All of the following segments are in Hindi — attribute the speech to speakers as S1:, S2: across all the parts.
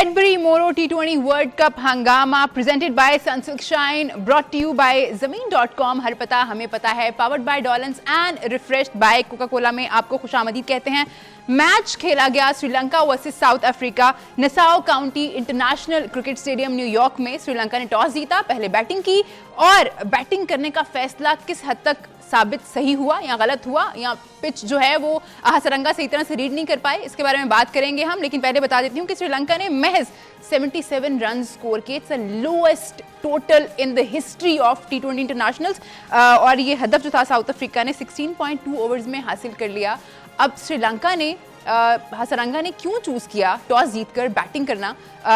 S1: Cadbury Moro T20 World Cup हंगामा presented by Sunsilk Shine, brought to you by Zameen.com। हर पता हमें पता है, powered by Dolans and refreshed by Coca-Cola में आपको खुशामदीद कहते हैं। मैच खेला गया Sri Lanka versus South Africa Nassau County international cricket stadium New York में। श्रीलंका ने टॉस जीता, पहले बैटिंग की और बैटिंग करने का फैसला किस हद तक साबित सही हुआ या गलत हुआ, या पिच जो है वो हसरंगा सही तरह से रीड नहीं कर पाए, इसके बारे में बात करेंगे हम। लेकिन पहले बता देती हूँ कि श्रीलंका ने महज 77 रन स्कोर किए। It's the lowest total in the history of T20 internationals, और ये हदफ जो था साउथ अफ्रीका ने 16.2 ओवर्स में हासिल कर लिया। अब श्रीलंका ने हसरंगा ने क्यों चूज किया टॉस जीतकर बैटिंग करना,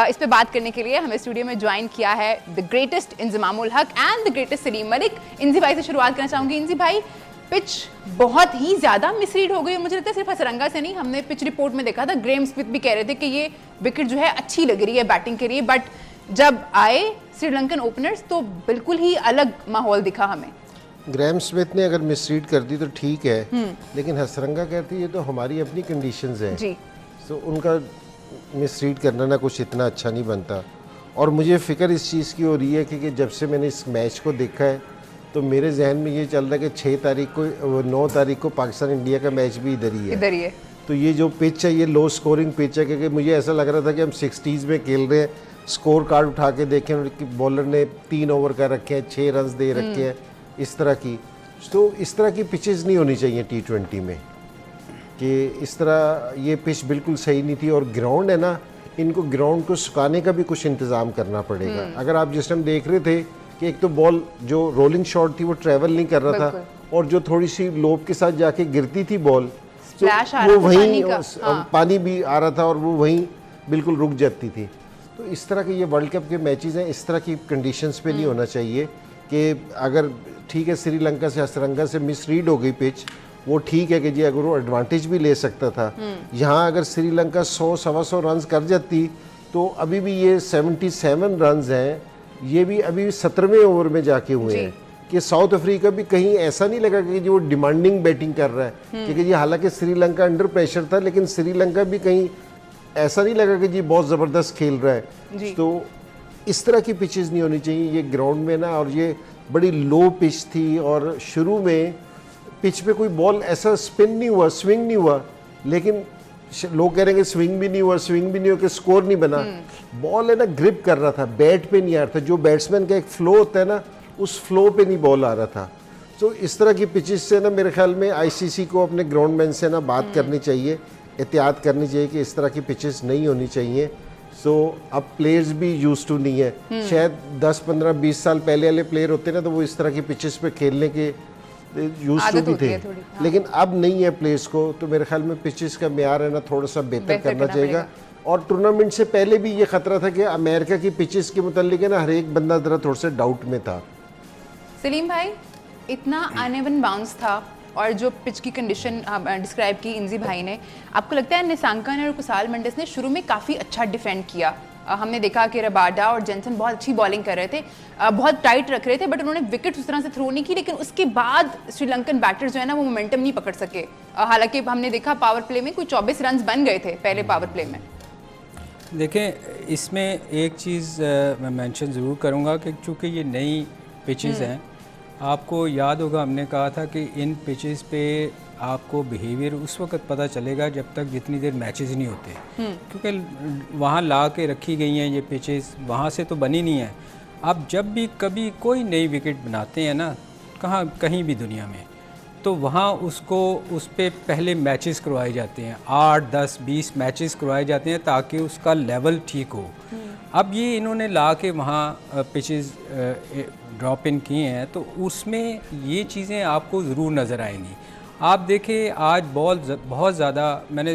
S1: इस पे बात करने के लिए हमें स्टूडियो में ज्वाइन किया है the greatest Inzamamul Haq and the greatest Salim Malik. Inzi भाई से शुरुआत करना चाहूंगी। इंजी भाई, पिच बहुत ही ज्यादा मिसरीड हो गई, मुझे लगता है सिर्फ हसरंगा से नहीं, हमने पिच रिपोर्ट में देखा था, ग्रेम स्मिथ भी कह रहे थे कि ये विकेट जो है अच्छी लग रही है बैटिंग के लिए, बट जब आए श्रीलंकन ओपनर्स तो बिल्कुल ही अलग माहौल दिखा हमें।
S2: ग्रैम स्मिथ ने अगर मिसरीड कर दी तो ठीक है, लेकिन हसरंगा कहती है ये तो हमारी अपनी कंडीशंस हैं जी, तो उनका मिसरीड करना ना कुछ इतना अच्छा नहीं बनता। और मुझे फ़िक्र इस चीज़ की हो रही है कि जब से मैंने इस मैच को देखा है तो मेरे जहन में ये चल रहा है कि 6 तारीख को 9 तारीख को पाकिस्तान इंडिया का मैच भी इधर ही है। तो ये जो पिच है ये लो स्कोरिंग पिच है, क्योंकि मुझे ऐसा लग रहा था कि हम 60s में खेल रहे हैं। स्कोर कार्ड उठा के देखें कि बॉलर ने 3 ओवर का रखे हैं, 6 रन दे रखे हैं, इस तरह की। तो इस तरह की पिचेस नहीं होनी चाहिए T20 में, कि इस तरह ये पिच बिल्कुल सही नहीं थी। और ग्राउंड है ना, इनको ग्राउंड को सुखाने का भी कुछ इंतज़ाम करना पड़ेगा। अगर आप जिस टाइम देख रहे थे कि एक तो बॉल जो रोलिंग शॉट थी वो ट्रैवल नहीं कर रहा था, और जो थोड़ी सी लोब के साथ जाके गिरती थी बॉल तो वो वहीं पानी भी आ रहा था और वो वहीं बिल्कुल रुक जाती थी। तो इस तरह के ये वर्ल्ड कप के मैचेस हैं, इस तरह की कंडीशंस पे नहीं होना चाहिए। कि अगर ठीक है श्रीलंका से हसरंगा से मिसरीड हो गई पिच, वो ठीक है कि जी अगर वो एडवांटेज भी ले सकता था। यहाँ अगर श्रीलंका 100-125 रन कर जाती तो अभी भी ये 77 रन हैं, ये भी अभी 17वें ओवर में जाके हुए हैं। कि साउथ अफ्रीका भी कहीं ऐसा नहीं लगा कि जी वो डिमांडिंग बैटिंग कर रहा है, क्योंकि जी हालांकि श्रीलंका अंडर प्रेशर था, लेकिन श्रीलंका भी कहीं ऐसा नहीं लगा कि जी बहुत ज़बरदस्त खेल रहा है। तो इस तरह की पिचेस नहीं होनी चाहिए ये ग्राउंड में ना। और ये बड़ी लो पिच थी, और शुरू में पिच पे कोई बॉल ऐसा स्पिन नहीं हुआ, स्विंग नहीं हुआ, लेकिन लोग कह रहे हैं कि स्विंग भी नहीं हुआ, स्विंग भी नहीं हुआ, कि स्कोर नहीं बना। बॉल है ना ग्रिप कर रहा था, बैट पे नहीं आ रहा था। जो बैट्समैन का एक फ्लो होता है ना, उस फ्लो पे नहीं बॉल आ रहा था। तो इस तरह की पिचेस से ना मेरे ख्याल में ICC को अपने ग्राउंडमैन से ना बात करनी चाहिए, एहतियात करनी चाहिए कि इस तरह की पिचेस नहीं होनी चाहिए। सो अब प्लेयर्स भी यूज टू नहीं है। शायद 10, 15, 20 साल पहले वाले प्लेयर होते ना तो वो इस तरह की पिचेस पे खेलने के यूज टू भी थे, लेकिन अब नहीं है प्लेयर्स को। तो मेरे ख्याल में पिचेस का म्यार है ना थोड़ा सा बेहतर करना चाहिए। और टूर्नामेंट से पहले भी ये खतरा था कि अमेरिका की पिचेस के मुतालिक है ना हर एक बंदा जरा थोड़ा सा डाउट में था।
S1: सलीम भाई, इतना अनइवन बाउंस था और जो पिच की कंडीशन डिस्क्राइब की इंजी भाई ने, आपको लगता है निसांका ने और कुसाल मेंडिस ने शुरू में काफ़ी अच्छा डिफेंड किया? हमने देखा कि रबाडा और जेंसन बहुत अच्छी बॉलिंग कर रहे थे, बहुत टाइट रख रहे थे, बट उन्होंने विकेट उस तरह से थ्रो नहीं की। लेकिन उसके बाद श्रीलंकन बैटर्स जो है ना वो मोमेंटम नहीं पकड़ सके। हालांकि हमने देखा पावर प्ले में कोई 24 रन बन गए थे पहले पावर प्ले में।
S3: देखें, इसमें एक चीज़ मैं मेंशन ज़रूर करूँगा कि चूँकि ये नई पिचेस हैं, आपको याद होगा हमने कहा था कि इन पिचेस पे आपको बिहेवियर उस वक्त पता चलेगा जब तक जितनी देर मैचेस नहीं होते, क्योंकि वहाँ ला के रखी गई हैं ये पिचेस, वहाँ से तो बनी नहीं है। अब जब भी कभी कोई नई विकेट बनाते हैं ना कहीं भी दुनिया में, तो वहाँ उसको उस पर पहले मैचेस करवाए जाते हैं, 8, 10, 20 मैचेस करवाए जाते हैं ताकि उसका लेवल ठीक हो। अब ये इन्होंने ला के वहाँ पिचेस ड्रॉप इन किए हैं, तो उसमें ये चीज़ें आपको ज़रूर नज़र आएंगी। आप देखें आज बॉल बहुत ज़्यादा, मैंने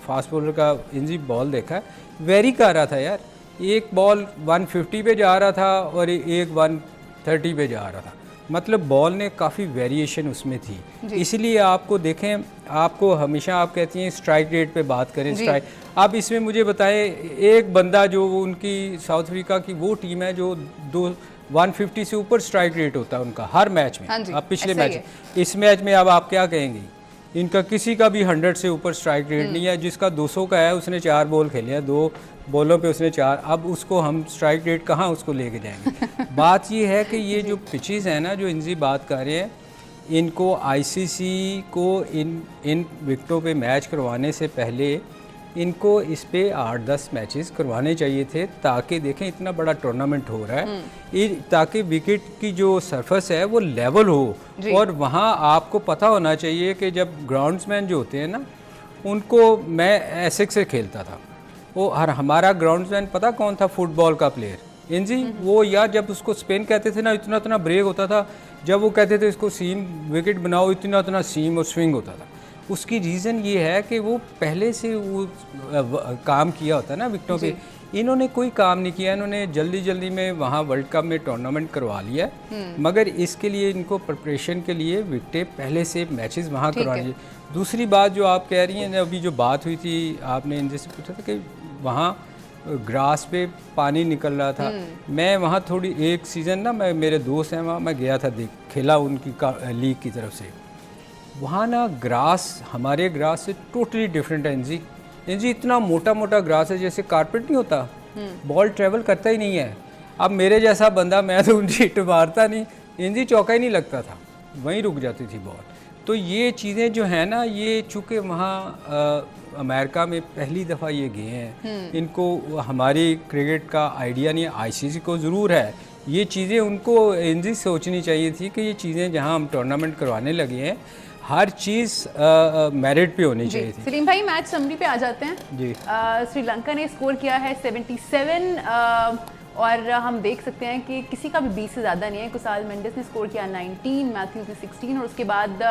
S3: फास्ट बॉलर का इंजी बॉल देखा है, वेरी कर रहा था यार। एक बॉल 150 पे जा रहा था और एक 130 पे जा रहा था, मतलब बॉल ने काफ़ी वेरिएशन उसमें थी। इसलिए आपको देखें, आपको हमेशा आप कहती हैं स्ट्राइक रेट पे बात करें, स्ट्राइक। आप इसमें मुझे बताएं एक बंदा जो उनकी साउथ अफ्रीका की वो टीम है जो 150 से ऊपर स्ट्राइक रेट होता है उनका हर मैच में। अब पिछले मैच, इस मैच में अब आप क्या कहेंगे? इनका किसी का भी 100 से ऊपर स्ट्राइक रेट नहीं है। जिसका 200 का है उसने 4 बॉल खेले हैं, 2 बॉलों पे उसने 4। अब उसको हम स्ट्राइक रेट कहाँ उसको लेके जाएंगे। बात ये है कि ये जो पिचेस हैं ना, जो इनजी बात कर रहे हैं, इनको आईसीसी को इन विकेटों पे मैच करवाने से पहले इनको इस पे 8-10 मैचेस करवाने चाहिए थे, ताकि देखें इतना बड़ा टूर्नामेंट हो रहा है, ताकि विकेट की जो सरफेस है वो लेवल हो। और वहाँ आपको पता होना चाहिए कि जब ग्राउंड्समैन जो होते हैं ना, उनको मैं एसेक्स से खेलता था, वो हमारा ग्राउंड्समैन पता कौन था? फुटबॉल का प्लेयर इंजी। वो यार जब उसको स्पिन कहते थे ना, इतना इतना ब्रेक होता था। जब वो कहते थे इसको सीम विकेट बनाओ, इतना इतना सीम और स्विंग होता था। उसकी रीज़न ये है कि वो पहले से वो काम किया होता है ना विकेटों पे। इन्होंने कोई काम नहीं किया, इन्होंने जल्दी जल्दी में वहाँ वर्ल्ड कप में टूर्नामेंट करवा लिया, मगर इसके लिए इनको प्रिपरेशन के लिए विकेटें पहले से मैचेस वहाँ करवा लिए। दूसरी बात जो आप कह रही हैं, अभी जो बात हुई थी, आपने इनसे से पूछा था कि वहाँ ग्रास पे पानी निकल रहा था। मैं वहाँ थोड़ी एक सीज़न ना, मैं मेरे दोस्त हैं वहाँ, मैं गया था खेला उनकी लीग की तरफ से। वहाँ ना ग्रास हमारे ग्रास से टोटली डिफरेंट है इंजी। इंजी इतना मोटा मोटा ग्रास है जैसे कारपेट नहीं होता, बॉल ट्रेवल करता ही नहीं है। अब मेरे जैसा बंदा, मैं तो उनकी हिट मारता नहीं, इंजी चौका ही नहीं लगता था, वहीं रुक जाती थी बॉल। तो ये चीज़ें जो हैं ना, ये चूँकि वहाँ अमेरिका में पहली दफ़ा ये गए हैं, इनको हमारी क्रिकेट का आइडिया नहीं है। आईसीसी को ज़रूर है, ये चीज़ें उनको इंजी सोचनी चाहिए थी कि ये चीज़ें जहाँ हम टूर्नामेंट करवाने लगे हैं, हर चीज़ मेरिट पे होनी चाहिए थी।
S1: सलीम भाई, मैच समरी पे आ जाते हैं
S3: जी।
S1: श्रीलंका ने स्कोर किया है 77 और हम देख सकते हैं कि किसी का भी 20 से ज़्यादा नहीं है। कुसाल मेंडिस ने स्कोर किया 19, मैथ्यूज ने 16 और उसके बाद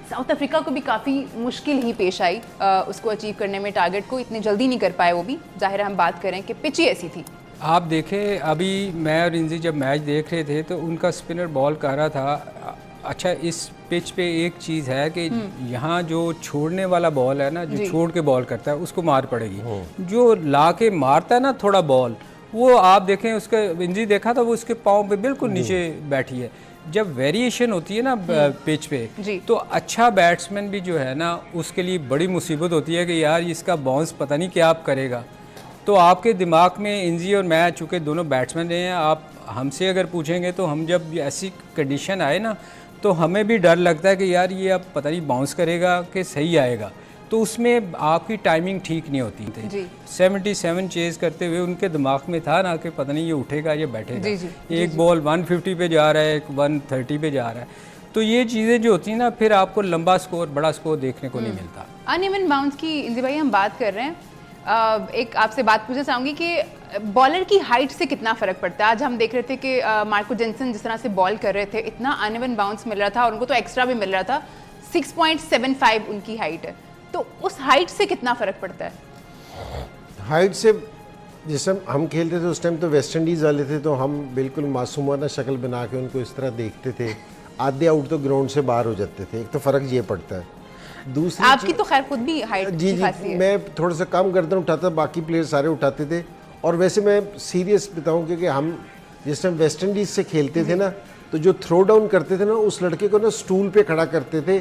S1: साउथ अफ्रीका को भी काफ़ी मुश्किल ही पेश आई उसको अचीव करने में, टारगेट को इतने जल्दी नहीं कर पाए वो भी। जाहिर है हम बात करें कि पिच ही ऐसी थी।
S3: आप देखें, अभी मैं और इंजी जब मैच देख रहे थे तो उनका स्पिनर बॉल कर रहा था। अच्छा, इस पिच पे एक चीज़ है कि यहाँ जो छोड़ने वाला बॉल है ना, जो छोड़ के बॉल करता है उसको मार पड़ेगी। जो ला के मारता है ना थोड़ा बॉल, वो आप देखें, उसका इंजी देखा था, वो उसके पाँव पे बिल्कुल नीचे बैठी है। जब वेरिएशन होती है ना पिच पे, तो अच्छा बैट्समैन भी जो है ना, उसके लिए बड़ी मुसीबत होती है कि यार इसका बाउंस पता नहीं क्या आप करेगा। तो आपके दिमाग में इंजी और मैं, चूँकि दोनों बैट्समैन रहे हैं, आप हमसे अगर पूछेंगे तो हम जब ऐसी कंडीशन आए ना, तो हमें भी डर लगता है कि यार ये अब पता नहीं बाउंस करेगा कि सही आएगा। तो उसमें आपकी टाइमिंग ठीक नहीं होती थी। 77 चेज करते हुए उनके दिमाग में था ना कि पता नहीं ये उठेगा या बैठेगा। एक बॉल 150 पे जा रहा है, एक 130 पे जा रहा है। तो ये चीज़ें जो होती हैं ना, फिर आपको लंबा स्कोर, बड़ा स्कोर देखने को नहीं मिलता।
S1: अनइवन बाउंस की इंजी भाई हम बात कर रहे हैं, एक आपसे बात पूछना चाहूँगी कि बॉलर की हाइट से कितना फ़र्क पड़ता है। आज हम देख रहे थे कि मार्को जेनसन जिस तरह से बॉल कर रहे थे, इतना अनइवन बाउंस मिल रहा था और उनको तो एक्स्ट्रा भी मिल रहा था। 6.75 उनकी हाइट है, तो उस हाइट से कितना फ़र्क पड़ता है?
S2: हाइट से, जिस टाइम हम खेलते थे उस टाइम तो वेस्ट इंडीज़ वाले थे, तो हम बिल्कुल मासूमाना शक्ल बना के उनको इस तरह देखते थे। आधे आउट तो ग्राउंड से बाहर हो जाते थे। एक तो फ़र्क ये पड़ता है। दूसरी
S1: आपकी तो खैर खुद भी हाइट
S2: जी मैं थोड़ा सा कम गर्दन उठाता, बाकी प्लेयर सारे उठाते थे। और वैसे मैं सीरियस बताऊं कि हम जिस टाइम वेस्ट इंडीज़ से खेलते थे ना, तो जो थ्रो डाउन करते थे ना, उस लड़के को ना स्टूल पे खड़ा करते थे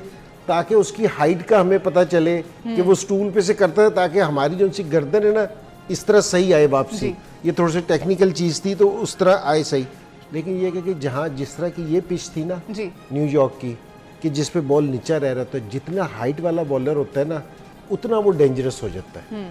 S2: ताकि उसकी हाइट का हमें पता चले कि वो स्टूल पे से करता है, ताकि हमारी जो सी गर्दन है ना इस तरह सही आए वापसी। ये थोड़ी सी टेक्निकल चीज़ थी, तो उस तरह आए सही। लेकिन ये कि जहाँ जिस तरह की ये पिच थी ना न्यूयॉर्क की, कि जिस पे बॉल नीचा रह रहा था, जितना हाइट वाला बॉलर होता है ना, उतना वो डेंजरस हो जाता है।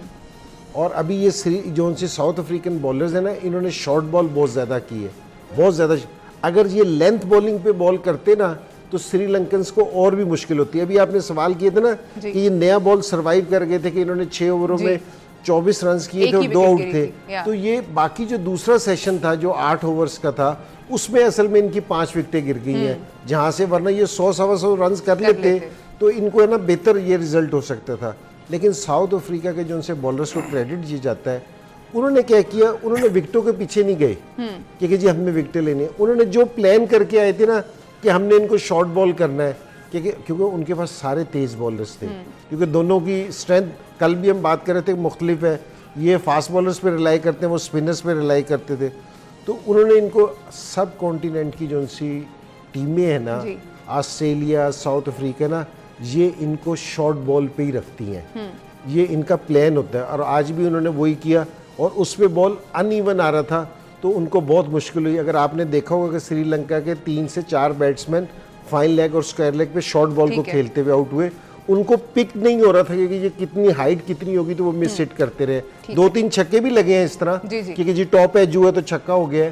S2: और अभी ये जो से साउथ अफ्रीकन बॉलर्स हैं ना, इन्होंने शॉर्ट बॉल बहुत ज़्यादा की है, बहुत ज़्यादा। अगर ये लेंथ बॉलिंग पे बॉल करते ना, तो श्रीलंकन्स को और भी मुश्किल होती है। अभी आपने सवाल किए थे ना कि ये नया बॉल सर्वाइव कर गए थे, कि इन्होंने 6 ओवरों में 24 रन किए थे और 2 आउट थे। तो ये बाकी जो दूसरा सेशन था जो 8 ओवर्स का था, उसमें असल में इनकी 5 विकेटें गिर गई हैं, जहाँ से वरना ये 100-125 रन कर लेते तो इनको है ना बेहतर ये रिजल्ट हो सकता था। लेकिन साउथ अफ्रीका के जो उनसे बॉलर्स को क्रेडिट दिया जाता है, उन्होंने क्या किया, उन्होंने विकेटों के पीछे नहीं गए कि जी हमें विकेटें लेनी है। उन्होंने जो प्लान करके आए थे ना कि हमने इनको शॉर्ट बॉल करना है, क्योंकि उनके पास सारे तेज़ बॉलर्स थे, क्योंकि दोनों की स्ट्रेंथ, कल भी हम बात कर रहे थे, मुख्तलिफ है। ये फास्ट बॉलर्स पे रिलाई करते हैं, वो स्पिनर्स पे रिलाई करते थे। तो उन्होंने इनको सब कॉन्टिनेंट की जो सी टीमें हैं ना, ऑस्ट्रेलिया, साउथ अफ्रीका ना, ये इनको शॉर्ट बॉल पे ही रखती हैं। ये इनका प्लान होता है और आज भी उन्होंने वही किया और उस पे बॉल अनइवन आ रहा था तो उनको बहुत मुश्किल हुई। अगर आपने देखा होगा कि श्रीलंका के 3 से 4 बैट्समैन फाइन लेग और स्क्वायर लेग पे शॉर्ट बॉल को खेलते हुए आउट हुए, उनको पिक नहीं हो रहा था क्योंकि ये कितनी हाइट कितनी होगी तो वो मिस हिट करते रहे। 2-3 छक्के भी लगे हैं इस तरह क्योंकि जी टॉप एज हुआ तो छक्का हो गया है।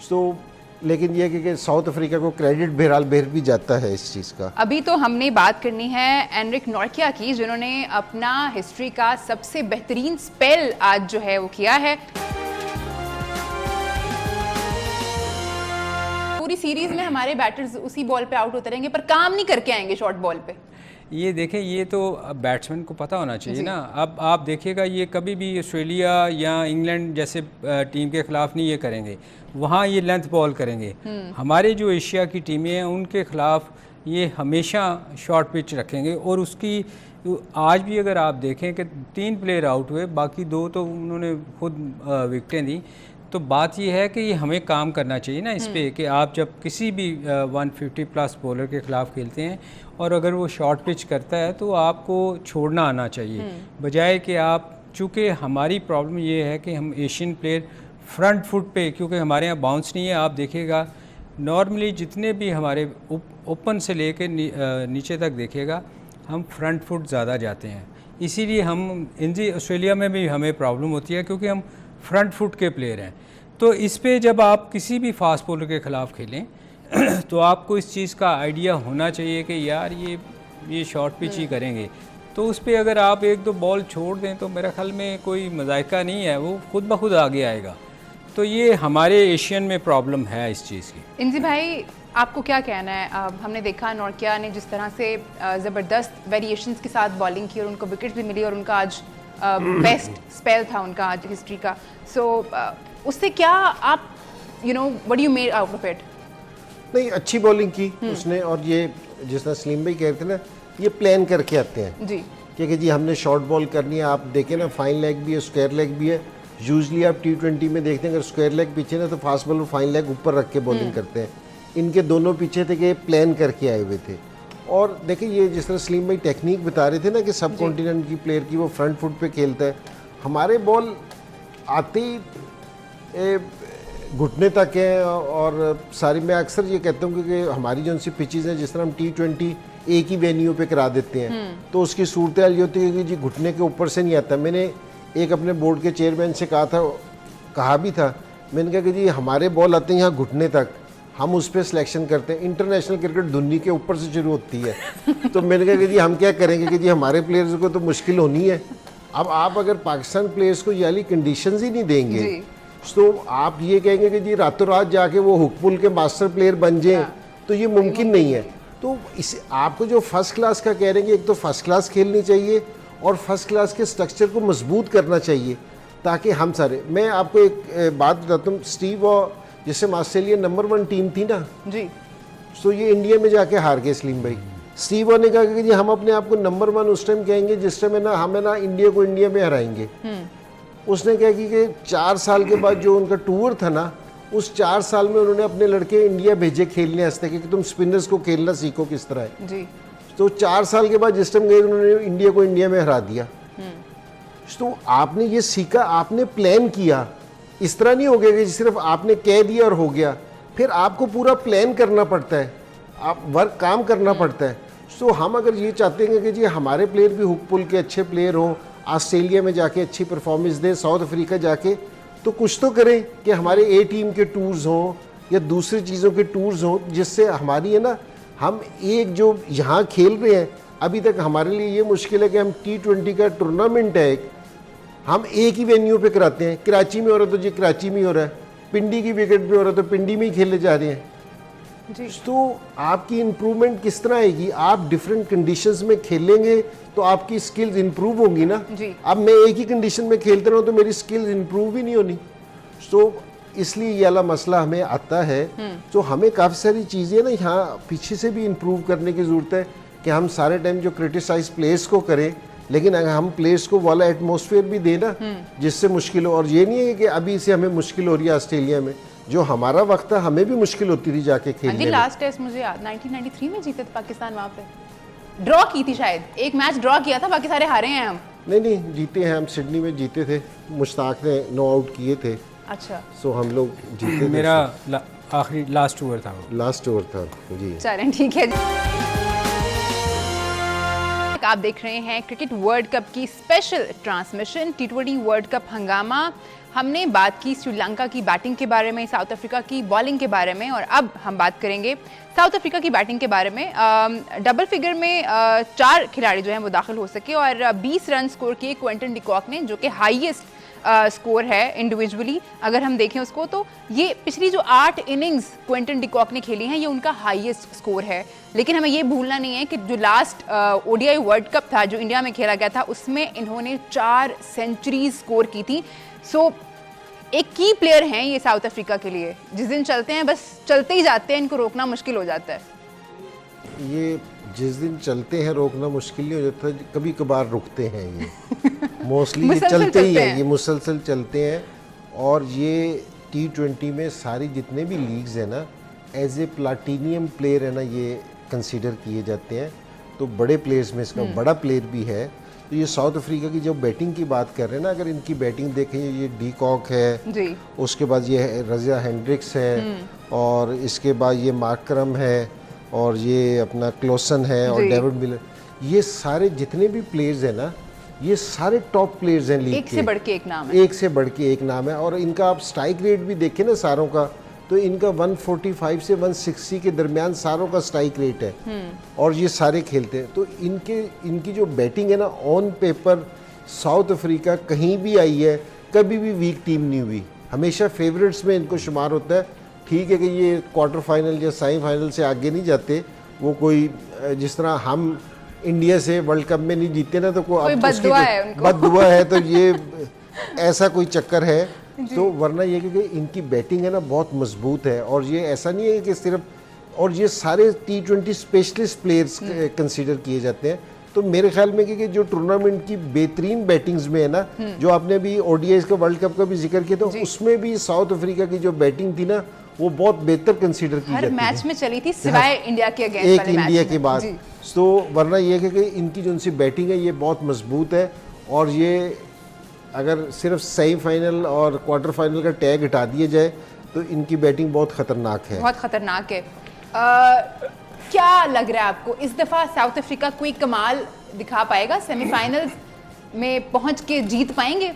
S2: तो लेकिन ये कि साउथ अफ्रीका को क्रेडिट बहरहाल भी जाता है इस चीज़ का।
S1: अभी तो हमने बात करनी है एनरिक नॉर्किया की, जिन्होंने अपना हिस्ट्री का सबसे बेहतरीन स्पेल आज जो है वो किया है। पूरी सीरीज में हमारे बैटर्स उसी बॉल पे आउट होते रहेंगे पर काम नहीं करके आएंगे शॉर्ट बॉल पे।
S3: ये देखें, ये तो बैट्समैन को पता होना चाहिए ना। अब आप देखिएगा ये कभी भी ऑस्ट्रेलिया या इंग्लैंड जैसे टीम के खिलाफ नहीं ये करेंगे, वहाँ ये लेंथ बॉल करेंगे। हमारे जो एशिया की टीमें हैं उनके खिलाफ ये हमेशा शॉर्ट पिच रखेंगे और उसकी आज भी अगर आप देखें कि 3 प्लेयर आउट हुए, बाकी 2 तो उन्होंने खुद विकेटें दी। तो बात ये है कि ये हमें काम करना चाहिए ना इस पे कि आप जब किसी भी 150 प्लस बॉलर के खिलाफ खेलते हैं और अगर वो शॉर्ट पिच करता है तो आपको छोड़ना आना चाहिए, बजाय कि आप, चूँकि हमारी प्रॉब्लम ये है कि हम एशियन प्लेयर फ्रंट फुट पे, क्योंकि हमारे यहाँ बाउंस नहीं है। आप देखिएगा नॉर्मली जितने भी हमारे ओपन से लेके नीचे तक देखिएगा हम फ्रंट फुट ज़्यादा जाते हैं, इसीलिए हम ऑस्ट्रेलिया में भी हमें प्रॉब्लम होती है क्योंकि हम फ्रंट फुट के प्लेयर हैं। तो इस पे जब आप किसी भी फास्ट बॉलर के ख़िलाफ़ खेलें तो आपको इस चीज़ का आइडिया होना चाहिए कि यार ये शॉर्ट पिच ही करेंगे। तो उस पे अगर आप 1-2 बॉल छोड़ दें तो मेरे ख्याल में कोई मज़ायका नहीं है, वो खुद ब खुद आगे आएगा। तो ये हमारे एशियन में प्रॉब्लम है इस चीज़ की।
S1: इंजी भाई, आपको क्या कहना है? हमने देखा नॉर्किया ने जिस तरह से ज़बरदस्त वेरिएशंस के साथ बॉलिंग की और उनको विकेट्स भी मिली और उनका आज बेस्ट स्पेल था उनका आज हिस्ट्री का। सो उससे क्या आप what do you made out of it?
S2: नहीं, अच्छी बॉलिंग की उसने। और ये जिस तरह सलीम भाई कहते हैं ना, ये प्लान करके आते हैं
S1: जी
S2: कि जी हमने शॉर्ट बॉल करनी है। आप देखें ना, फाइन लेग भी है, स्क्वायर लेग भी है। यूजली आप T20 में देखते हैं अगर स्क्वायर लेग पीछे ना तो फास्ट बॉलर फाइन लेग ऊपर रख के बॉलिंग करते हैं। इनके दोनों पीछे थे कि प्लान करके आए हुए थे। और देखिए ये जिस तरह सलीम भाई टेक्निक बता रहे थे ना कि सब कॉन्टिनेंट की प्लेयर की वो फ्रंट फुट पे खेलता है, हमारे बॉल आते ही घुटने तक है। और सारी मैं अक्सर ये कहता हूँ कि हमारी जो सी पिचेज़ हैं, जिस तरह हम T20 एक ही वेन्यू पे करा देते हैं तो उसकी सूरत हाल ये होती है कि जी घुटने के ऊपर से नहीं आता। मैंने एक अपने बोर्ड के चेयरमैन से कहा भी था, मैंने कहा कि जी हमारे बॉल आते हैं यहाँ घुटने तक, हम उस पर सिलेक्शन करते हैं। इंटरनेशनल क्रिकेट दुनिया के ऊपर से शुरू होती है तो मैंने कहा कि जी हम क्या करेंगे कि जी हमारे प्लेयर्स को तो मुश्किल होनी है। अब आप अगर पाकिस्तान प्लेयर्स को ये वाली कंडीशंस ही नहीं देंगे तो आप ये कहेंगे कि जी रातों रात जाके वो हुक पुल के मास्टर प्लेयर बन जाएं, तो ये मुमकिन नहीं है। तो इस आपको जो फर्स्ट क्लास का कह रहे हैं, एक तो फर्स्ट क्लास खेलनी चाहिए और फर्स्ट क्लास के स्ट्रक्चर को मजबूत करना चाहिए ताकि हम सारे, मैं आपको एक बात बताता हूँ, स्टीव और जैसे ऑस्ट्रेलिया नंबर 1 टीम थी ना
S1: जी,
S2: तो ये इंडिया में जाके हार गए सलीम भाई। स्टीव ने कहा कि जी हम अपने आप को नंबर 1 उस टाइम कहेंगे जिस टाइम ना हमें ना इंडिया को इंडिया में हराएंगे। उसने कहा कि 4 साल के बाद जो उनका टूर था ना, उस 4 साल में उन्होंने अपने लड़के इंडिया भेजे खेलने वास्ते कि तुम स्पिनर्स को खेलना सीखो किस तरह है
S1: जी।
S2: तो 4 साल के बाद जिस टाइम गए उन्होंने इंडिया को इंडिया में हरा दिया। तो आपने ये सीखा, आपने प्लान किया, इस तरह नहीं हो गया कि सिर्फ आपने कह दिया और हो गया। फिर आपको पूरा प्लान करना पड़ता है, आप वर्क काम करना पड़ता है। सो हम अगर ये चाहते हैं कि जी हमारे प्लेयर भी हुक पुल के अच्छे प्लेयर हों, ऑस्ट्रेलिया में जाके अच्छी परफॉर्मेंस दें, साउथ अफ्रीका जाके, तो कुछ तो करें कि हमारे ए टीम के टूर्स हों या दूसरी चीज़ों के टूर्स हों, जिससे हमारी है ना, हम एक जो यहाँ खेल रहे हैं अभी तक हमारे लिए ये मुश्किल है कि हम T20 का टूर्नामेंट है एक, हम एक ही वेन्यू पे कराते हैं। कराची में हो रहा है तो जी कराची में हो रहा है, पिंडी की विकेट पे हो रहा है तो पिंडी में ही खेले जा रहे हैं जी। तो आपकी इम्प्रूवमेंट किस तरह आएगी? आप डिफरेंट कंडीशंस में खेलेंगे तो आपकी स्किल्स इंप्रूव होंगी ना जी। अब मैं एक ही कंडीशन में खेलते रहूँ तो मेरी स्किल्स इंप्रूव ही नहीं होनी। तो इसलिए ये वाला मसला हमें आता है। तो हमें काफ़ी सारी चीज़ें ना यहाँ पीछे से भी इम्प्रूव करने की ज़रूरत है कि हम सारे टाइम जो क्रिटिसाइज प्लेयर्स को करें, लेकिन अगर हम प्लेयर्स को वाला एटमॉस्फेयर भी देना जिससे मुश्किल हो। और ये नहीं है कि अभी से हमें मुश्किल हो रही है ऑस्ट्रेलिया में, जो हमारा वक्त था हमें भी मुश्किल होती थी जाके खेलने में।
S1: लास्ट टेस्ट मुझे 1993 में जीते थे पाकिस्तान वहाँ पे। ड्रॉ की थी शायद, एक मैच ड्रॉ किया था, बाकी सारे हारे हैं हम।
S2: नहीं जीते हैं हम, सिडनी में जीते थे, मुश्ताक ने 9 आउट किए थे।
S1: अच्छा,
S2: सो हम लोग जीते थे।
S3: मेरा आखिरी लास्ट ओवर था वो।
S2: लास्ट ओवर था जी।
S1: चलें ठीक है। आप देख रहे हैं क्रिकेट वर्ल्ड कप की special transmission T20 world cup हंगामा। हमने बात की श्रीलंका की बैटिंग के बारे में, साउथ अफ्रीका की बॉलिंग के बारे में, और अब हम बात करेंगे साउथ अफ्रीका की बैटिंग के बारे में। डबल फिगर में 4 खिलाड़ी जो हैं वो दाखिल हो सके और 20 रन स्कोर किए क्विंटन डिकॉक ने, जो कि हाईएस्ट स्कोर है इंडिविजुअली। अगर हम देखें उसको तो ये पिछली जो 8 इनिंग्स क्विंटन डिकॉक ने खेली हैं ये उनका हाईएस्ट स्कोर है। लेकिन हमें ये भूलना नहीं है कि जो लास्ट ओडीआई वर्ल्ड कप था जो इंडिया में खेला गया था उसमें इन्होंने 4 सेंचुरीज स्कोर की थी। सो एक की प्लेयर हैं ये साउथ अफ्रीका के लिए, जिस दिन चलते हैं बस चलते ही जाते हैं, इनको रोकना मुश्किल हो जाता है।
S2: ये जिस दिन चलते हैं रोकना मुश्किल नहीं हो जाता, कभी कभार रुकते हैं ये मोस्टली ये चलते ही हैं, ये मुसलसल चलते हैं। और ये T20 में सारी जितने भी लीग्स हैं ना, एज ए प्लाटीनियम प्लेयर है ना, ये कंसीडर किए जाते हैं। तो बड़े प्लेयर्स में इसका बड़ा प्लेयर भी है। तो ये साउथ अफ्रीका की जब बैटिंग की बात कर रहे हैं ना, अगर इनकी बैटिंग देखें, ये डी कॉक है
S1: जी,
S2: उसके बाद ये रज़िया हेंड्रिक्स है, और इसके बाद ये मार्करम है, और ये अपना क्लोसन है, और डेविड मिलर, ये सारे जितने भी प्लेयर्स हैं ना, ये सारे टॉप प्लेयर्स हैं लीग के।
S1: एक से बढ़ के एक नाम है,
S2: एक से बढ़ के एक नाम है। और इनका आप स्ट्राइक रेट भी देखें ना सारों का, तो इनका 145 से 160 के दरमियान सारों का स्ट्राइक रेट है, और ये सारे खेलते हैं। तो इनकी जो बैटिंग है ना, ऑन पेपर साउथ अफ्रीका कहीं भी आई है, कभी भी वीक टीम नहीं हुई, हमेशा फेवरेट्स में इनको शुमार होता है। ठीक है कि ये क्वार्टर फाइनल या सेमीफाइनल से आगे नहीं जाते, वो कोई जिस तरह हम इंडिया से वर्ल्ड कप में नहीं जीते ना, तो कोई
S1: बद्दुआ है उनको।
S2: बद्दुआ है, तो ये ऐसा कोई चक्कर है। तो वरना ये कि इनकी बैटिंग है ना बहुत मजबूत है, और ये ऐसा नहीं है कि सिर्फ, और ये सारे T20 स्पेशलिस्ट प्लेयर्स कंसीडर किए जाते हैं। तो मेरे ख्याल में कि जो टूर्नामेंट की बेहतरीन बैटिंग्स में है ना, जो आपने अभी ओडीआई का वर्ल्ड कप का भी जिक्र किया, तो उसमें भी साउथ अफ्रीका की जो बैटिंग थी ना, वो बहुत बेहतर कंसीडर की जाती है।
S1: हर मैच में चली थी सिवाय इंडिया के अगेंस्ट
S2: एक
S1: वाले
S2: इंडिया
S1: मैच
S2: के
S1: में।
S2: बाद।
S1: जी।
S2: तो वरना ये है कि इनकी जो उनसी बैटिंग है ये बहुत मजबूत है, और ये अगर सिर्फ सेमीफाइनल और क्वार्टर फाइनल का टैग हटा दिया जाए तो इनकी बैटिंग बहुत खतरनाक है,
S1: बहुत खतरनाक है। क्या लग रहा है आपको इस दफा साउथ अफ्रीका कोई कमाल दिखा पाएगा, सेमीफाइनल में पहुंच के जीत पाएंगे?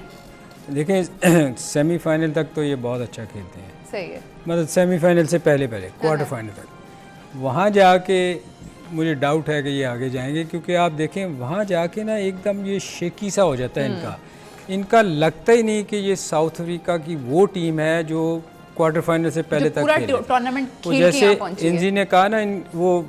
S3: देखें सेमीफाइनल तक तो ये बहुत अच्छा खेलते हैं,
S1: सही है,
S3: मतलब सेमीफाइनल से पहले क्वार्टर फाइनल तक, वहाँ जाके मुझे डाउट है कि ये आगे जाएंगे, क्योंकि आप देखें वहाँ जाके ना एकदम ये शेकी सा हो जाता है इनका लगता ही नहीं कि ये साउथ अफ्रीका की वो टीम है जो क्वार्टर फाइनल से पहले तक खेले।
S1: टूर्नामेंट
S3: तो जैसे इंजी ने कहा ना, वो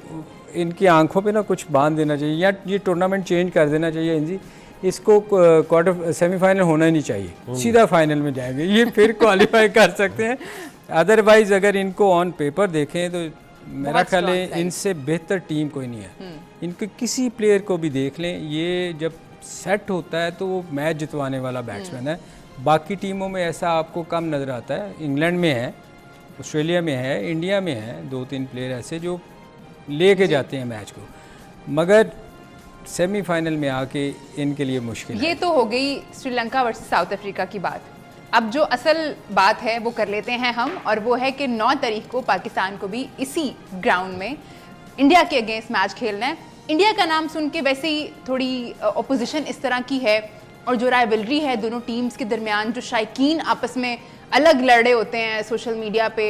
S3: इनकी आंखों पे ना कुछ बांध देना चाहिए, या ये टूर्नामेंट चेंज कर देना चाहिए इंजी, इसको क्वार्टर सेमीफाइनल होना ही नहीं चाहिए, सीधा फाइनल में जाएंगे ये, फिर क्वालिफाई कर सकते हैं। अदरवाइज अगर इनको ऑन पेपर देखें तो मेरा ख्याल है इनसे बेहतर टीम कोई नहीं है। इनके किसी प्लेयर को भी देख लें, ये जब सेट होता है तो वो मैच जितवाने वाला बैट्समैन है। बाकी टीमों में ऐसा आपको कम नज़र आता है, इंग्लैंड में है, ऑस्ट्रेलिया में है, इंडिया में है, 2-3 प्लेयर ऐसे जो लेके जाते हैं मैच को, मगर सेमीफाइनल में आके इनके लिए मुश्किल है।
S1: ये तो हो गई श्रीलंका वर्सेस साउथ अफ्रीका की बात। अब जो असल बात है वो कर लेते हैं हम, और वो है कि 9 तारीख को पाकिस्तान को भी इसी ग्राउंड में इंडिया के अगेंस्ट मैच खेलना है। इंडिया का नाम सुन के वैसे ही थोड़ी ऑपोजिशन इस तरह की है, और जो राइवलरी है दोनों टीम्स के दरमियान, जो शायकीन आपस में अलग लड़े होते हैं सोशल मीडिया पे,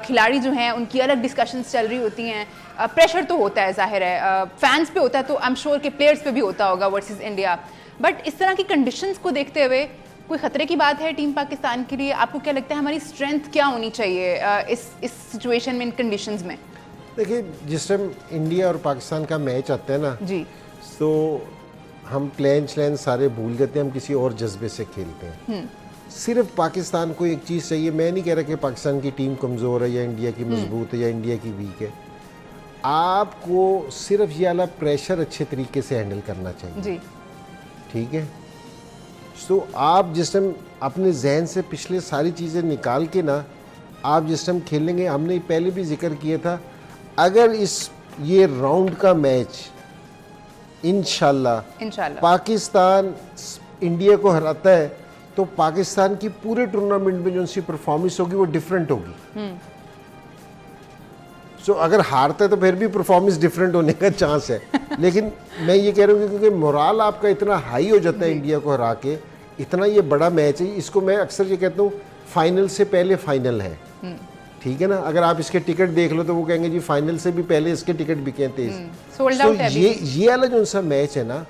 S1: खिलाड़ी जो हैं उनकी अलग डिस्कशंस चल रही होती हैं, प्रेशर तो होता है, जाहिर है फैंस पे होता है, तो आई एम श्योर के प्लेयर्स पे भी होता होगा वर्सेस इंडिया। बट इस तरह की कंडीशंस को देखते हुए कोई खतरे की बात है टीम पाकिस्तान के लिए? आपको क्या लगता है हमारी स्ट्रेंथ क्या होनी चाहिए इस सिचुएशन में, इन कंडीशंस में?
S2: देखिए, जिस टाइम इंडिया और पाकिस्तान का मैच आता है ना
S1: जी,
S2: तो हम प्लान सारे भूल जाते हैं, हम किसी और जज्बे से खेलते हैं। सिर्फ पाकिस्तान को एक चीज़ चाहिए, मैं नहीं कह रहा कि पाकिस्तान की टीम कमज़ोर है या इंडिया की मजबूत है या इंडिया की वीक है, आपको सिर्फ ये वाला प्रेशर अच्छे तरीके से हैंडल करना चाहिए
S1: जी,
S2: ठीक है। तो आप जिस टाइम अपने जहन से पिछले सारी चीज़ें निकाल के ना, आप जिस टाइम खेलेंगे, हमने पहले भी जिक्र किया था, अगर ये राउंड का मैच इंशाल्लाह पाकिस्तान इंडिया को हराता है तो पाकिस्तान की पूरे टूर्नामेंट में जो उनकी परफॉर्मेंस होगी वो डिफरेंट होगी। सो अगर हारता है तो फिर भी परफॉर्मेंस डिफरेंट होने का चांस है। लेकिन मैं ये कह रहा हूँ क्योंकि मोराल आपका इतना हाई हो जाता है इंडिया को हरा के, इतना ये बड़ा मैच है, इसको मैं अक्सर ये कहता हूँ फाइनल से पहले फाइनल है, ठीक है ना। अगर आप इसके टिकट देख लो तो वो कहेंगे जी फाइनल से भी पहले इसके टिकट बिके तेज।
S1: तो
S2: ये वाला जो सा मैच है ना,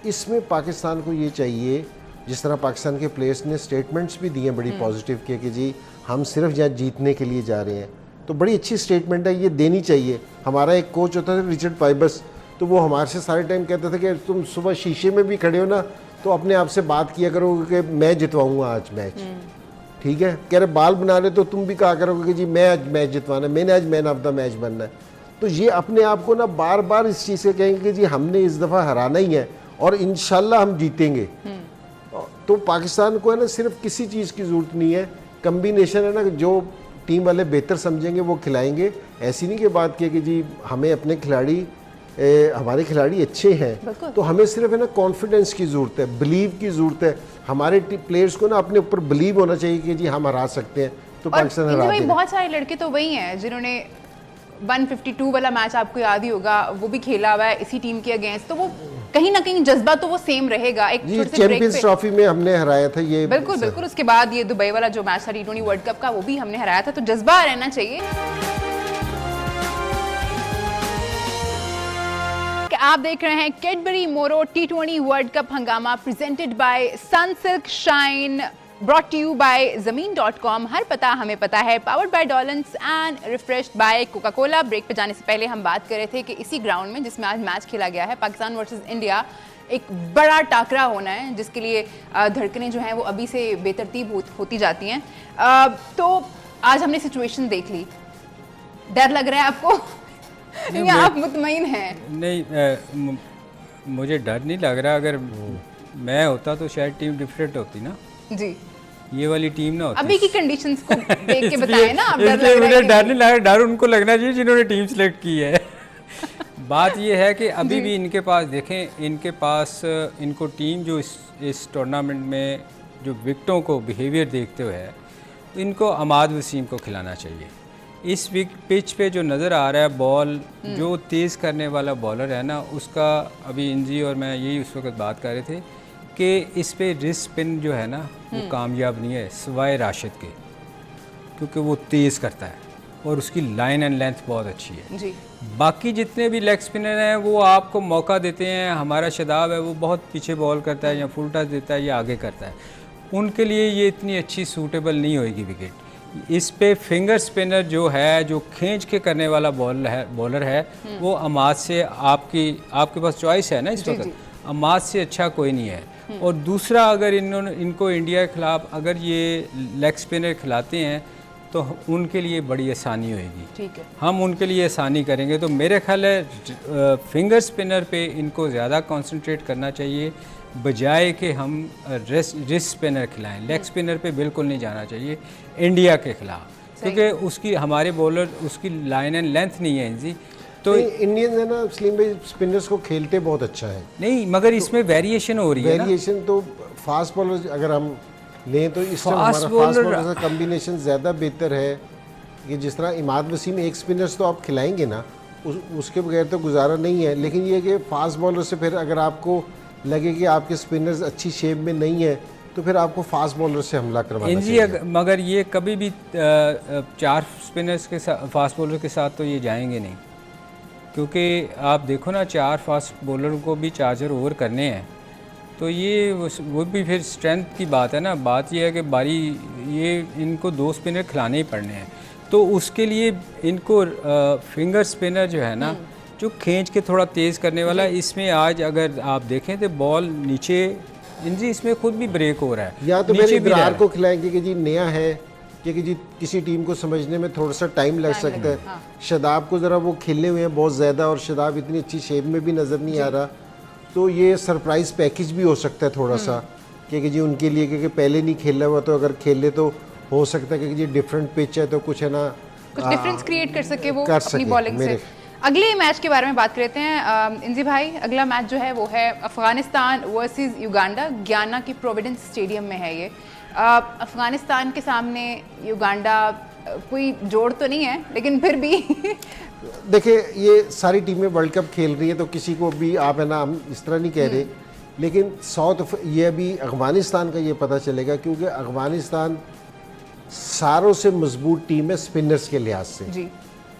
S2: इसमें पाकिस्तान को ये चाहिए, जिस तरह पाकिस्तान के प्लेयर्स ने स्टेटमेंट्स भी दिए बड़ी पॉजिटिव के कि जी हम सिर्फ यहाँ जीतने के लिए जा रहे हैं, तो बड़ी अच्छी स्टेटमेंट है, ये देनी चाहिए। हमारा एक कोच होता था रिचर्ड पाइबस, तो वो हमारे से सारे टाइम कहता था कि तुम सुबह शीशे में भी खड़े हो ना तो अपने आप से बात किया करो कि मैं जितवाऊंगा आज मैच, ठीक है। कह रहे बाल बना रहे तो तुम भी कहा करोगे कि जी मैं आज मैच जितवाना है, मैंने आज मैन ऑफ द मैच बनना है। तो ये अपने आप को ना बार बार इस चीज़ से कहेंगे कि जी हमने इस दफ़ा हराना ही है और इंशाल्लाह हम जीतेंगे। तो पाकिस्तान को है ना सिर्फ किसी चीज़ की ज़रूरत नहीं है, कम्बिनेशन है ना, जो टीम वाले बेहतर समझेंगे वो खिलाएंगे। ऐसी नहीं कि बात की कि जी हमें अपने खिलाड़ी हमारे खिलाड़ी अच्छे हैं तो हमें सिर्फ है ना कॉन्फिडेंस की ज़रूरत है, बिलीव की ज़रूरत है। हमारे प्लेयर्स को ना अपने ऊपर बिलीव होना चाहिए कि जी हम हरा सकते हैं, तो पाकिस्तान हरा देगा।
S1: बहुत सारे लड़के तो वही हैं जिन्होंने 152 वाला मैच आपको याद ही होगा, वो भी खेला हुआ है इसी टीम के अगेंस्ट, तो वो कहीं ना कहीं जज्बा तो वो सेम रहेगा। एक
S2: चैंपियंस ट्रॉफी में हमने हराया था ये,
S1: बिल्कुल बिल्कुल। उसके बाद ये दुबई वाला जो मैच था T20 वर्ल्ड कप का, वो भी हमने हराया था, तो जज्बा रहना चाहिए। आप देख रहे हैं Cadbury Moro T20 world cup Hungama presented by Sunsilk shine, brought to you by ज़मीन.com। हर पता हमें पता है, powered by Dollons and refreshed by Coca Cola. Break पे जाने से पहले हम बात कर रहे थे कि इसी ग्राउंड में जिसमें आज मैच खेला गया है, पाकिस्तान वर्सेस इंडिया, एक बड़ा टाकरा होना है जिसके लिए धड़कनें जो हैं वो अभी से बेतरतीब होती जाती हैं। तो आज हमने सिचुएशन देख ली, डर लग रहा है आपको या आप मुतमईन हैं?
S3: नहीं, मुझे डर नहीं लग रहा। अगर मैं होता तो शायद टीम डिफरेंट होती ना जी, ये वाली टीम ना होती।
S1: अभी की कंडीशंस को देख के बताएं ना, आप डर लग रहा है?
S3: मुझे डर नहीं लग रहा, डर उनको लगना चाहिए जिन्होंने टीम सेलेक्ट की है। बात ये है कि अभी भी इनके पास देखें, इनके पास इनको टीम जो इस टूर्नामेंट में जो विकेटों को बिहेवियर देखते हुए है, इनको अमाद वसीम को खिलाना चाहिए। इस पिच पे जो नज़र आ रहा है बॉल, जो तेज़ करने वाला बॉलर है ना, उसका अभी इंजी और मैं यही उस वक्त बात कर रहे थे कि इस पे रिस्ट स्पिन जो है ना वो कामयाब नहीं है सिवाय राशिद के, क्योंकि वो तेज़ करता है और उसकी लाइन एंड लेंथ बहुत अच्छी है जी। बाकी जितने भी लेग स्पिनर हैं वो आपको मौका देते हैं। हमारा शदाब है वो बहुत पीछे बॉल करता है, या फुल टच देता है, या आगे करता है, उनके लिए ये इतनी अच्छी सूटेबल नहीं होएगी विकेट। इस पे फिंगर स्पिनर जो है, जो खींच के करने वाला बॉलर है वो अमाद से, आपके पास चॉइस है ना इस वक्त, अमाद से अच्छा कोई नहीं है। और दूसरा, अगर इनको इंडिया के खिलाफ अगर ये लेग स्पिनर खिलाते हैं तो उनके लिए बड़ी आसानी होएगी, ठीक है, हम उनके लिए आसानी करेंगे। तो मेरे ख्याल है फिंगर स्पिनर पे इनको ज़्यादा कंसंट्रेट करना चाहिए, बजाय कि हम रिस्ट स्पिनर खिलाएं। लेग स्पिनर पे बिल्कुल नहीं जाना चाहिए इंडिया के खिलाफ, क्योंकि उसकी हमारे बॉलर उसकी लाइन एंड लेंथ नहीं है जी। तो
S2: इंडियन है ना सलीम भाई, स्पिनर्स को खेलते बहुत अच्छा है,
S3: नहीं मगर इसमें वेरिएशन हो रही है ना।
S2: वेरिएशन तो फास्ट बॉलर अगर हम लें तो इस टाइम हमारा फास्ट बॉलर का कम्बिनेशन ज़्यादा बेहतर है कि जिस तरह इमाद वसीम एक स्पिनर्स तो आप खिलाएंगे ना, उसके बगैर तो गुजारा नहीं है। लेकिन ये कि फास्ट बॉलर से फिर अगर आपको लगे कि आपके स्पिनर्स अच्छी शेप में नहीं है तो फिर आपको फास्ट बॉलर से हमला करवाना चाहिए।
S3: मगर ये कभी भी 4 स्पिनर्स के साथ, फास्ट बॉलर के साथ तो ये जाएंगे नहीं, क्योंकि आप देखो ना 4 फास्ट बॉलर को भी 4 ओवर करने हैं, तो ये वो भी फिर स्ट्रेंथ की बात है ना। बात ये है कि ये इनको 2 स्पिनर खिलाने ही पड़ने हैं, तो उसके लिए इनको फिंगर स्पिनर जो है ना, जो खींच के थोड़ा तेज़ करने वाला, इसमें आज अगर आप देखें तो बॉल नीचे इंजी इसमें खुद भी ब्रेक हो रहा है,
S2: या तो मेरे इब्रार को खिलाएंगे कि जी नया है, कि जी किसी टीम को समझने में थोड़ा सा टाइम लग सकता है। हाँ। शदाब को ज़रा वो खेले हुए हैं बहुत ज़्यादा और शदाब इतनी अच्छी शेप में भी नज़र नहीं आ रहा, तो ये सरप्राइज़ पैकेज भी हो सकता है थोड़ा सा, कि जी उनके लिए, क्योंकि पहले नहीं खेला हुआ, तो अगर खेले तो हो सकता है कि जी डिफरेंट पिच है तो कुछ है ना,
S1: कुछ डिफरेंस क्रिएट कर सके वो अपनी बॉलिंग से। अगले मैच के बारे में बात करते हैं इंजी भाई। अगला मैच जो है वो है अफगानिस्तान वर्सेस युगांडा। ग्याना की प्रोविडेंस स्टेडियम में है ये। अफगानिस्तान के सामने युगांडा कोई जोड़ तो नहीं है, लेकिन फिर भी
S2: देखिए ये सारी टीमें वर्ल्ड कप खेल रही हैं, तो किसी को भी आप है ना, हम इस तरह नहीं कह रहे, लेकिन ये अभी अफगानिस्तान का ये पता चलेगा, क्योंकि अफगानिस्तान सारों से मजबूत टीम है स्पिनर्स के लिहाज से
S1: जी।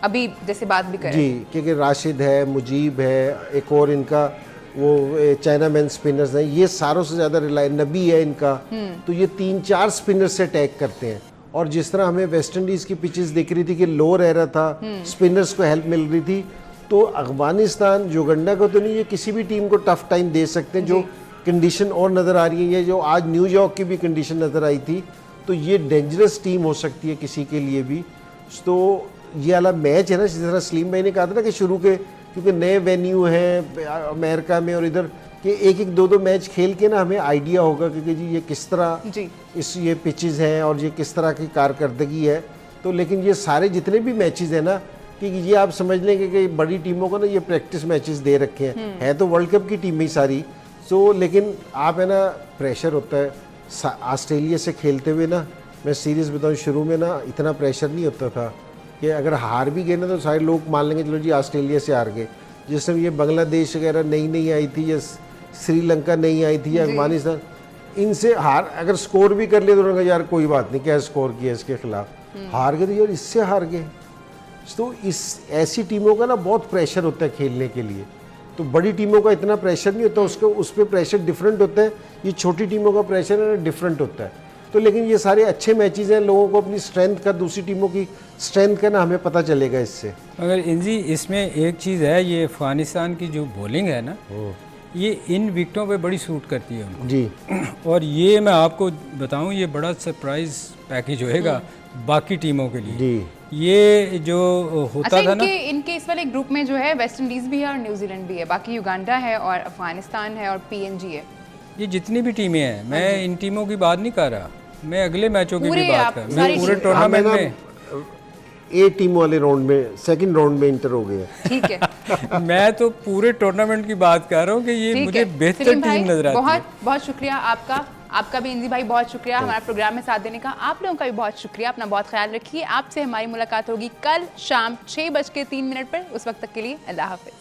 S1: अभी जैसे बात भी करें
S2: जी, क्योंकि राशिद है, मुजीब है, एक और इनका वो चाइना मैन स्पिनर्स हैं, ये सारों से ज़्यादा रिलाय, नबी है इनका, तो ये 3-4 स्पिनर्स से अटैक करते हैं। और जिस तरह हमें वेस्ट इंडीज़ की पिचेस दिख रही थी कि लो रह रहा था, स्पिनर्स को हेल्प मिल रही थी, तो अफगानिस्तान युगांडा को तो नहीं, ये किसी भी टीम को टफ टाइम दे सकते हैं। जो कंडीशन और नज़र आ रही है, ये जो आज न्यूयॉर्क की भी कंडीशन नज़र आई थी, तो ये डेंजरस टीम हो सकती है किसी के लिए भी। तो ये वाला मैच है ना, जिस तरह सलीम भाई ने कहा था ना कि शुरू के, क्योंकि नए वेन्यू हैं अमेरिका में और इधर के, एक एक दो मैच खेल के ना हमें आइडिया होगा कि जी ये किस तरह ये पिचेस हैं और ये किस तरह की कारकर्दगी है। तो लेकिन ये सारे जितने भी मैचेस हैं ना, कि ये आप समझ लेंगे कि बड़ी टीमों को ना ये प्रैक्टिस मैचेस दे रखे हैं, है तो वर्ल्ड कप की टीमें सारी। सो लेकिन आप है ना, प्रेशर होता है। ऑस्ट्रेलिया से खेलते हुए ना, मैं सीरीज बताऊँ, शुरू में ना इतना प्रेशर नहीं होता था कि अगर हार भी गए ना तो सारे लोग मान लेंगे चलो जी ऑस्ट्रेलिया से हार गए। जिस समय ये बांग्लादेश वगैरह नई आई थी, या श्रीलंका नहीं आई थी, या अफगानिस्तान, इनसे हार अगर स्कोर भी कर लिया तो उन्होंने कहा यार कोई बात नहीं, क्या स्कोर किया इसके खिलाफ, हार गए तो यार इससे हार गए। तो इस ऐसी टीमों का ना बहुत प्रेशर होता है खेलने के लिए। तो बड़ी टीमों का इतना प्रेशर नहीं होता, उसको उस पर प्रेशर डिफरेंट होता है। ये छोटी टीमों का प्रेशर है ना डिफरेंट होता है। तो लेकिन ये सारे अच्छे मैचेस हैं, लोगों को अपनी स्ट्रेंथ का, दूसरी टीमों की स्ट्रेंथ का ना हमें पता चलेगा इससे।
S3: मगर इंजी इसमें एक चीज़ है, ये अफगानिस्तान की जो बॉलिंग है ना, ये इन विकेटों पे बड़ी सूट करती है उनको
S2: जी।
S3: और ये मैं आपको बताऊं, ये बड़ा सरप्राइज पैकेज होएगा बाकी टीमों के लिए
S2: जी।
S3: ये जो होता था ना,
S1: इनके इस वाले ग्रुप में जो है वेस्ट इंडीज भी है और न्यूजीलैंड भी है, बाकी युगांडा है और अफगानिस्तान है और पीएनजी है।
S3: ये जितनी भी टीमें हैं, मैं इन टीमों की बात नहीं कर रहा, मैं अगले मैचों की भी बात कर रहा हूँ। पूरे टूर्नामेंट में
S2: ए टीम वाले राउंड में, सेकंड राउंड में इंटर हो गए।
S1: ठीक है
S3: मैं तो पूरे टूर्नामेंट की बात कर रहा हूँ कि ये मुझे बेहतर टीम नजर आती है।
S1: बहुत बहुत शुक्रिया आपका भी इंजी भाई, बहुत शुक्रिया हमारा प्रोग्राम में साथ देने का। आप लोगों का भी बहुत शुक्रिया। अपना बहुत ख्याल रखिए। आपसे हमारी मुलाकात होगी कल शाम 6:03 पर। उस वक्त तक के लिए अल्लाह हाफिज।